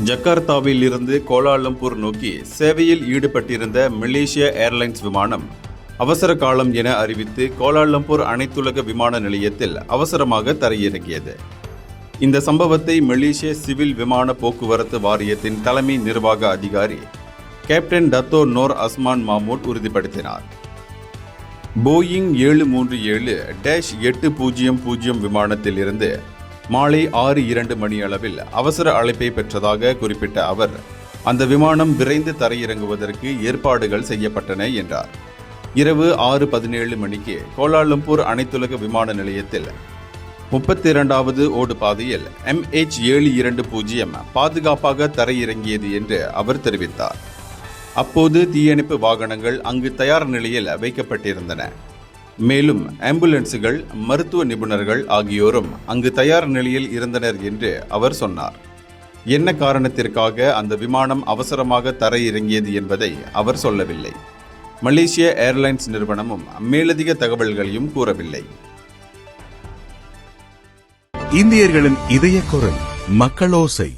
ஜகார்த்தாவில் இருந்து கோலாலம்பூர் நோக்கி சேவையில் ஈடுபட்டிருந்த மலேசிய ஏர்லைன்ஸ் விமானம் அவசர காலம் என அறிவித்து கோலாலம்பூர் அனைத்துலக விமான நிலையத்தில் அவசரமாக தரையிறங்கியது. இந்த சம்பவத்தை மலேசிய சிவில் விமான போக்குவரத்து வாரியத்தின் தலைமை நிர்வாக அதிகாரி கேப்டன் டத்தோ நோர் அஸ்மான் மாமூட் உறுதிப்படுத்தினார். போயிங் 737-800 விமானத்தில் இருந்து மாலை 6:02 மணி அளவில் அவசர அழைப்பை பெற்றதாக குறிப்பிட்ட அவர், அந்த விமானம் விரைந்து தரையிறங்குவதற்கு ஏற்பாடுகள் செய்யப்பட்டன என்றார். இரவு 6:17 மணிக்கு கோலாலம்பூர் அனைத்துலக விமான நிலையத்தில் 32வது ஓடு பாதையில் MH720 பாதுகாப்பாக தரையிறங்கியது என்று அவர் தெரிவித்தார். அப்போது தீயணைப்பு வாகனங்கள் அங்கு தயார் நிலையில் வைக்கப்பட்டிருந்தன. மேலும் ஆம்புலன்ஸுகள், மருத்துவ நிபுணர்கள் ஆகியோரும் அங்கு தயார் நிலையில் இருந்தனர் என்று அவர் சொன்னார். என்ன காரணத்திற்காக அந்த விமானம் அவசரமாக தரையிறங்கியது என்பதை அவர் சொல்லவில்லை. மலேசிய ஏர்லைன்ஸ் நிறுவனமும் மேலதிக தகவல்களையும் கூறவில்லை. இந்தியர்களின் இதய குரல் மக்களோசை.